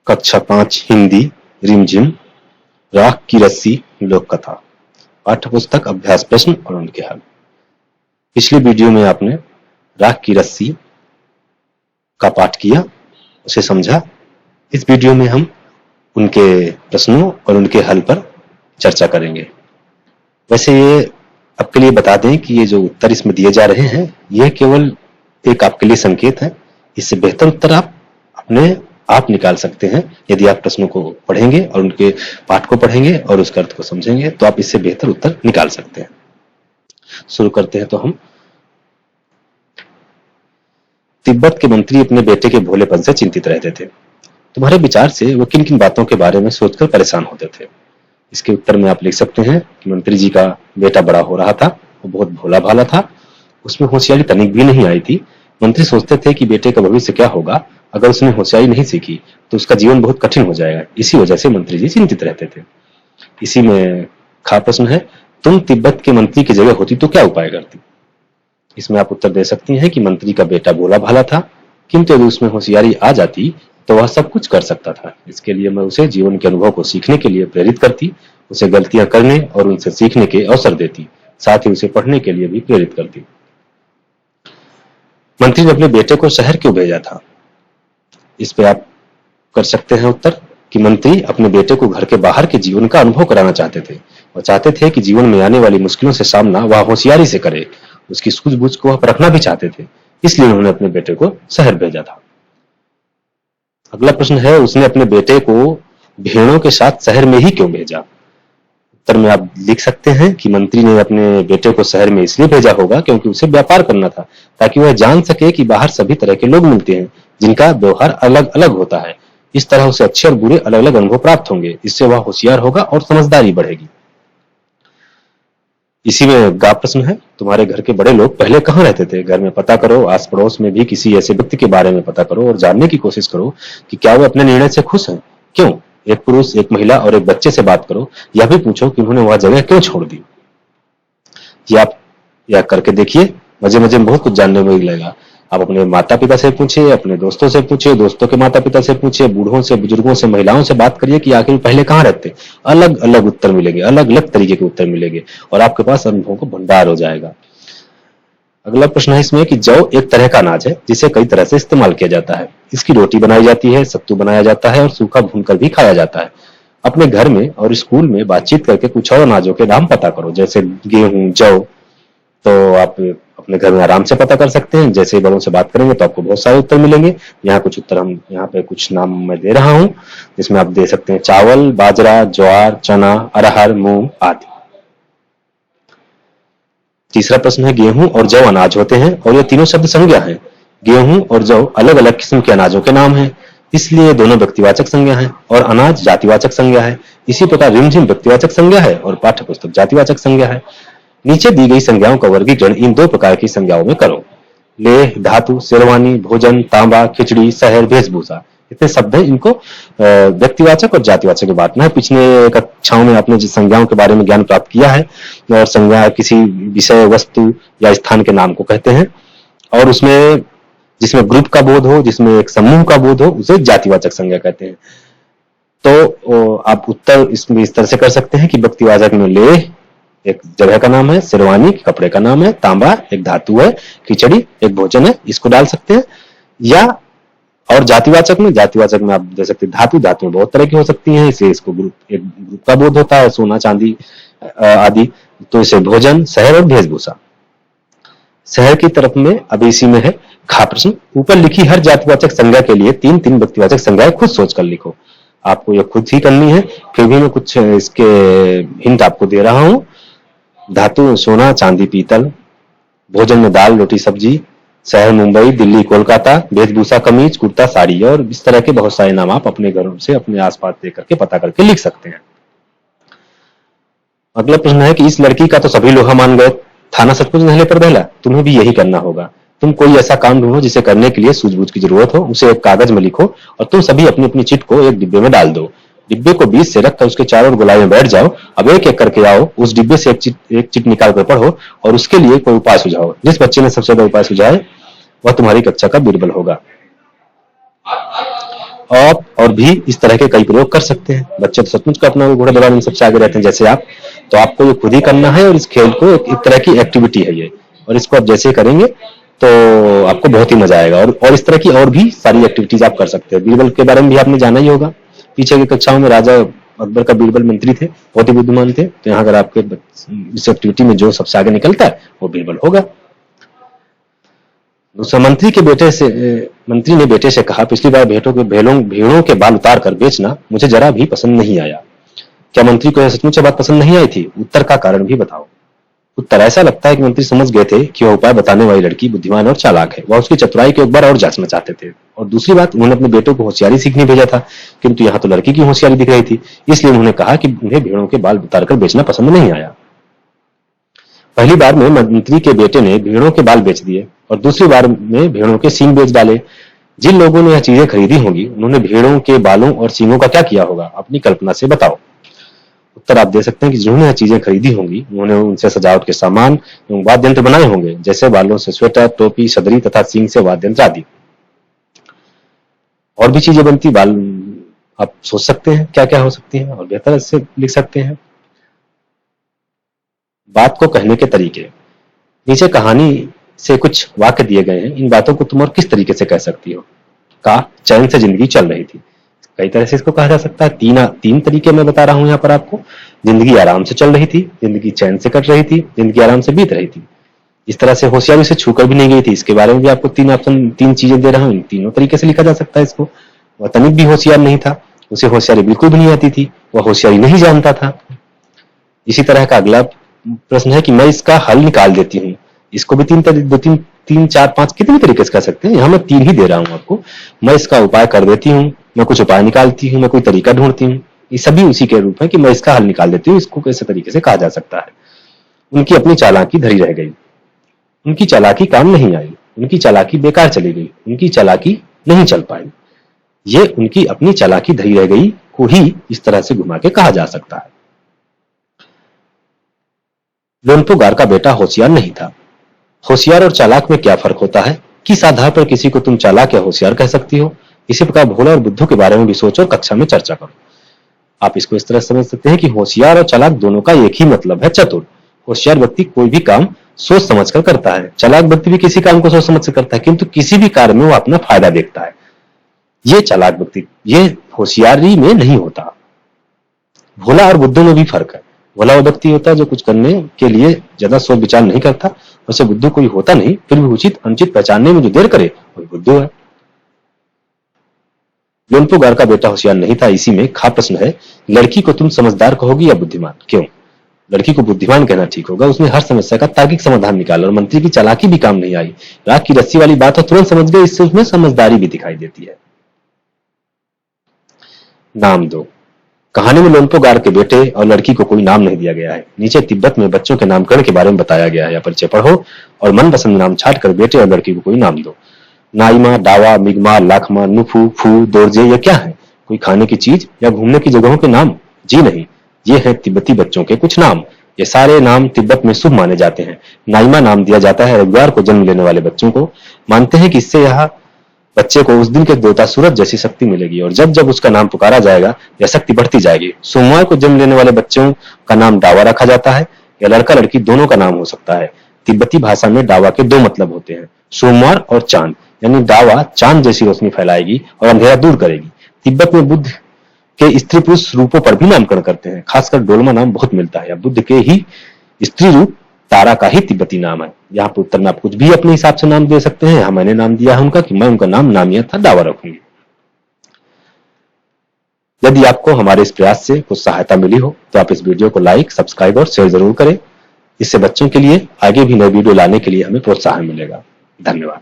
कक्षा 5 हिंदी रिमझिम राख की रस्सी लोक कथा पाठ्य पुस्तक अभ्यास प्रश्न और उनके हल। पिछले वीडियो में आपने राख की रस्सी का पाठ किया, उसे समझा। इस वीडियो में हम उनके प्रश्नों और उनके हल पर चर्चा करेंगे। वैसे ये आपके लिए बता दें कि ये जो उत्तर इसमें दिए जा रहे हैं ये केवल एक आपके लिए संकेत है। इससे बेहतर उत्तर आप अपने आप निकाल सकते हैं। यदि आप प्रश्नों को पढ़ेंगे और उनके पाठ को पढ़ेंगे और उसके अर्थ को समझेंगे तो आप इससे बेहतर उत्तर निकाल सकते हैं। शुरू करते हैं। तो हम तिब्बत के मंत्री अपने बेटे के भोलेपन से चिंतित रहते थे। तुम्हारे विचार से वो किन किन बातों के बारे में सोचकर परेशान होते थे? इसके उत्तर में आप लिख सकते हैं कि मंत्री जी का बेटा बड़ा हो रहा था, वो बहुत भोला भाला था, उसमें होशियारी तनिक भी नहीं आई थी। मंत्री सोचते थे कि बेटे का भविष्य क्या होगा, अगर उसने होशियारी नहीं सीखी तो उसका जीवन बहुत कठिन हो जाएगा। इसी वजह से मंत्री जी चिंतित रहते थे। इसी में खा प्रश्न है, तुम तिब्बत के मंत्री की जगह होती तो क्या उपाय करती? इसमें आप उत्तर दे सकती हैं कि मंत्री का बेटा भोला भाला था, किंतु यदि उसमें होशियारी आ जाती तो वह सब कुछ कर सकता था। इसके लिए मैं उसे जीवन के अनुभव को सीखने के लिए प्रेरित करती, उसे गलतियां करने और उनसे सीखने के अवसर देती, साथ ही उसे पढ़ने के लिए भी प्रेरित करती। मंत्री ने अपने बेटे को शहर क्यों भेजा था? इस पे आप कर सकते हैं उत्तर कि मंत्री अपने बेटे को घर के बाहर के जीवन का अनुभव कराना चाहते थे। वह चाहते थे कि जीवन में आने वाली मुश्किलों से सामना वह होशियारी से करे, उसकी सूझबूझ को वह परखना भी चाहते थे, इसलिए उन्होंने अपने बेटे को शहर भेजा था। अगला प्रश्न है, उसने अपने बेटे को भेड़ों के साथ शहर में ही क्यों भेजा? उत्तर में आप लिख सकते हैं कि मंत्री ने अपने बेटे को शहर में इसलिए भेजा होगा क्योंकि उसे व्यापार करना था, ताकि वह जान सके कि बाहर सभी तरह के लोग मिलते हैं जिनका व्यवहार अलग अलग होता है। इस तरह उसे अच्छे और बुरे अलग अलग अनुभव प्राप्त होंगे, इससे वह होशियार होगा और समझदारी बढ़ेगी। इसी में गा प्रश्न है, तुम्हारे घर के बड़े लोग पहले कहाँ रहते थे? घर में पता करो, आस पड़ोस में भी किसी ऐसे व्यक्ति के बारे में पता करो और जानने की कोशिश करो कि क्या वो अपने निर्णय से खुश हैं, क्यों। एक पुरुष, एक महिला और एक बच्चे से बात करो। यह भी पूछो कि उन्होंने वह जगह क्यों छोड़ दी। ये आप यह करके देखिए, मजे मजे में बहुत कुछ जानने में मिलेगा। आप अपने माता पिता से पूछिए, अपने दोस्तों से पूछिए, दोस्तों के माता पिता से पूछिए, बूढ़ों से, बुजुर्गों से, महिलाओं से बात करिए कि आखिर पहले कहाँ रहते। अलग अलग उत्तर मिलेंगे, अलग अलग तरीके के उत्तर मिलेंगे और आपके पास अनुभवों का भंडार हो जाएगा। अगला प्रश्न है इसमें कि जौ एक तरह का अनाज है जिसे कई तरह से इस्तेमाल किया जाता है। इसकी रोटी बनाई जाती है, सत्तू बनाया जाता है और सूखा भूनकर भी खाया जाता है। अपने घर में और स्कूल में बातचीत करके कुछ और अनाजों के नाम पता करो, जैसे गेहूं, जौ। तो आप अपने घर में आराम से पता कर सकते हैं। जैसे बड़ों से बात करेंगे तो आपको बहुत सारे उत्तर मिलेंगे। यहाँ कुछ उत्तर हम यहाँ पे कुछ नाम मैं दे रहा हूँ, जिसमें आप दे सकते हैं चावल, बाजरा, ज्वार, चना, अरहर, मूंग आदि। तीसरा प्रश्न है, गेहूं और जौ अनाज होते हैं और ये तीनों शब्द संज्ञा हैं। गेहूं और जौ अलग अलग किस्म के अनाजों के नाम हैं, इसलिए दोनों व्यक्तिवाचक संज्ञा है और अनाज जातिवाचक संज्ञा है। इसी प्रकार रिमझिम व्यक्तिवाचक संज्ञा है और पाठ्यपुस्तक जातिवाचक संज्ञा है। नीचे दी गई संज्ञाओं का वर्गीकरण इन दो प्रकार की संज्ञाओं में करो। लेह, धातु, शेरवानी, भोजन, तांबा, खिचड़ी, शहर, वेशभूषा। इतने शब्द हैं, इनको व्यक्तिवाचक और जातिवाचक में बांटना है। पिछले कक्षाओं में आपने जिस संज्ञाओं के बारे में ज्ञान प्राप्त किया है, और संज्ञा किसी विषय, वस्तु या स्थान के नाम को कहते हैं, और उसमें जिसमें ग्रुप का बोध हो, जिसमें एक समूह का बोध हो, उसे जातिवाचक संज्ञा कहते हैं। तो आप उत्तर इसमें इस तरह से कर सकते हैं कि व्यक्तिवाचक में लेह एक जगह का नाम है, शेरवानी कपड़े का नाम है, तांबा एक धातु है, खिचड़ी एक भोजन है, इसको डाल सकते हैं। या और जातिवाचक में आप दे सकते हैं धातु। धातु बहुत तरह की हो सकती हैं, इसे इसको एक ग्रुप का बोध होता है, सोना, चांदी आदि। तो इसे भोजन, शहर और वेशभूषा। शहर की तरफ में अभी इसी में है खा प्रश्न। ऊपर लिखी हर जातिवाचक संज्ञा के लिए तीन तीन व्यक्तिवाचक संज्ञाएं खुद सोचकर लिखो। आपको यह खुद ही करनी है, फिर भी मैं कुछ इसके हिंट आपको दे रहा हूं। धातु सोना, चांदी, पीतल। भोजन में दाल, रोटी, सब्जी। शहर मुंबई, दिल्ली, कोलकाता। वेशभूषा कमीज, कुर्ता, साड़ी। और इस तरह के बहुत सारे नाम आप अपने घरों से, अपने आसपास देख करके पता करके लिख सकते हैं। अगला प्रश्न है कि इस लड़की का तो सभी लोहा मान गए, थाना सचमुच नहले पर दहला। तुम्हें भी यही करना होगा। तुम कोई ऐसा काम ढूंढो जिसे करने के लिए सूझबूझ की जरूरत हो, उसे एक कागज में लिखो और तुम सभी अपनी अपनी चिट को एक डिब्बे में डाल दो। डिब्बे को बीच से रखकर उसके चारों ओर गोलाई में बैठ जाओ। अब एक एक करके आओ, उस डिब्बे से एक चिट निकाल कर पढ़ो और उसके लिए कोई उपाय सुझाओ। जिस बच्चे ने सबसे ज्यादा उपाय सुझाए वह तुम्हारी कक्षा का बीरबल होगा। आप और भी इस तरह के कई प्रयोग कर सकते हैं। बच्चे तो सचमुच का अपना घोड़ा दौड़ाने में सबसे आगे रहते हैं जैसे आप, तो आपको ये खुद ही करना है और इस खेल को एक तरह की एक्टिविटी है ये, और इसको आप जैसे करेंगे तो आपको बहुत ही मजा आएगा। और इस तरह की और भी सारी एक्टिविटीज आप कर सकते हैं। बीरबल के बारे में भी आपने जाना ही होगा, पीछे की कक्षाओं में राजा अकबर का बीरबल मंत्री थे, बहुत ही बुद्धिमान थे। तो यहाँ अगर आपके इस एक्टिविटी में जो सबसे आगे निकलता है वो बीरबल होगा। दूसरा, मंत्री ने बेटे से कहा, पिछली बार भेड़ों के बाल उतार कर बेचना मुझे जरा भी पसंद नहीं आया। क्या मंत्री को यह सचमुच बात पसंद नहीं आई थी? उत्तर का कारण भी बताओ। उत्तर, ऐसा लगता है कि मंत्री समझ गए थे कि वह उपाय बताने वाली लड़की बुद्धिमान और चालाक है। वह उसकी चतुराई को एक बार और जांचना चाहते थे। और दूसरी बात, उन्होंने अपने बेटों को होशियारी सीखने भेजा था, किंतु यहाँ तो लड़की की होशियारी दिख रही थी, इसलिए उन्होंने कहा कि उन्हें भेड़ों के बाल उतारकर बेचना पसंद नहीं आया। पहली बार में मंत्री के बेटे ने भेड़ों के बाल बेच दिए और दूसरी बार में भेड़ों के सींग बेच डाले। जिन लोगों ने यह चीजें खरीदी होंगी उन्होंने भेड़ों के बालों और सींगों का क्या किया होगा? अपनी कल्पना से बताओ। उत्तर आप दे सकते हैं कि जिन्होंने यह चीजें खरीदी होंगी उन्होंने उनसे सजावट के सामान एवं वाद्य यंत्र बनाए होंगे, जैसे बालों से स्वेटर, टोपी, सदरी तथा सींग से वाद्य यंत्र आदि। और भी चीजें बनती, बाल आप सोच सकते हैं क्या क्या हो सकती हैं और बेहतर से लिख सकते हैं। बात को कहने के तरीके, नीचे कहानी से कुछ वाक्य दिए गए हैं, इन बातों को तुम और किस तरीके से कह सकती हो? का चैन से जिंदगी चल रही थी, कई तरह से इसको कहा जा सकता है। तीन तरीके मैं बता रहा हूं यहाँ पर आपको। जिंदगी आराम से चल रही थी, जिंदगी चैन से कट रही थी, जिंदगी आराम से बीत रही थी। इस तरह से होशियारी से छूकर भी नहीं गई थी, इसके बारे में भी आपको तीन चीजें दे रहा हूं। इन तीनों तरीके से लिखा जा सकता है इसको। वह तनिक भी होशियार नहीं था, उसे होशियारी बिल्कुल भी नहीं आती थी, वह होशियारी नहीं जानता था। इसी तरह का अगला प्रश्न है कि मैं इसका हल निकाल देती हूँ। इसको भी तीन चार पांच कितने तरीके से कर सकते हैं, यहाँ मैं तीन ही दे रहा हूँ आपको। मैं इसका उपाय कर देती हूँ, मैं कुछ उपाय निकालती हूँ, मैं कोई तरीका ढूंढती हूँ। ये सभी उसी के रूप है कि मैं इसका हल निकाल देती हूँ। इसको कैसे तरीके से कहा जा सकता है? उनकी अपनी चालाकी धरी रह गई, उनकी चालाकी काम नहीं आई, उनकी चालाकी बेकार चली गई, उनकी चालाकी नहीं चल पाई। ये उनकी अपनी चालाकी धरी रह गई को ही इस तरह से घुमा के कहा जा सकता है। लोनपुगार का बेटा होशियार नहीं था। होशियार और चालाक में क्या फर्क होता है? किस आधार पर किसी को तुम चालाक या होशियार कह सकती हो? इसी प्रकार भोला और बुद्धू के बारे में भी सोचो, कक्षा में चर्चा करो। आप इसको इस तरह समझ सकते हैं कि होशियार और चालाक दोनों का एक ही मतलब है, चतुर। होशियार व्यक्ति कोई भी काम सोच समझ कर करता है, चालाक व्यक्ति भी किसी काम को सोच समझ कर करता है, किंतु किसी भी कार्य में वो अपना फायदा देखता है। ये चालाक व्यक्ति, ये होशियारी में नहीं होता। भोला और बुद्धू में भी फर्क है। भोला वो व्यक्ति होता है जो कुछ करने के लिए ज्यादा सोच विचार नहीं करता, वैसे बुद्धू कोई होता नहीं, फिर भी उचित अनुचित पहचानने में जो देर करे वही बुद्धू है। लोनपुगार का बेटा होशियार नहीं था, इसी में खा प्रश्न है, लड़की को तुम समझदार कहोगी या बुद्धिमान? क्यों? लड़की को बुद्धिमान कहना ठीक होगा, उसने हर समस्या का तार्किक समाधान निकाला और मंत्री की चालाकी भी काम नहीं आई। राग की रस्सी वाली बात तो तुरंत समझ गए, इससे उसमें समझदारी भी दिखाई देती है। नाम दो। कहानी में लोनपुगार के बेटे और लड़की को कोई नाम नहीं दिया गया है। नीचे तिब्बत में बच्चों के नामकरण के बारे में बताया गया है, या परिचय पढ़ो और मनपसंद नाम छाट कर बेटे और लड़की को कोई नाम दो। नाइमा, डावा, मिगमा, लाखमा, नुफू, फू, दोरजे, ये क्या है? कोई खाने की चीज या घूमने की जगहों के नाम? जी नहीं, ये है तिब्बती बच्चों के कुछ नाम। ये सारे नाम तिब्बत में शुभ माने जाते हैं। नाइमा नाम दिया जाता है रविवार को जन्म लेने वाले बच्चों को। मानते हैं कि इससे यह बच्चे को उस दिन के देवता सूरज जैसी शक्ति मिलेगी और जब जब उसका नाम पुकारा जाएगा यह शक्ति बढ़ती जाएगी। सोमवार को जन्म लेने वाले बच्चों का नाम डावा रखा जाता है। या लड़का लड़की दोनों का नाम हो सकता है। तिब्बती भाषा में डावा के दो मतलब होते हैं, सोमवार और चांद। यानी डावा चांद जैसी रोशनी फैलाएगी और अंधेरा दूर करेगी। तिब्बत में बुद्ध के स्त्री पुरुष रूपों पर भी नामकरण करते हैं, खासकर डोलमा नाम बहुत मिलता है। या बुद्ध के ही स्त्री रूप तारा का ही तिब्बती नाम है। यहाँ पर उत्तर में आप कुछ भी अपने हिसाब से नाम दे सकते हैं। यहाँ मैंने नाम दिया है उनका कि मैं उनका नाम नामिया था, डावा रखूंगी। यदि आपको हमारे इस प्रयास से कुछ सहायता मिली हो तो आप इस वीडियो को लाइक, सब्सक्राइब और शेयर जरूर करें। इससे बच्चों के लिए आगे भी नए वीडियो लाने के लिए हमें प्रोत्साहन मिलेगा। धन्यवाद।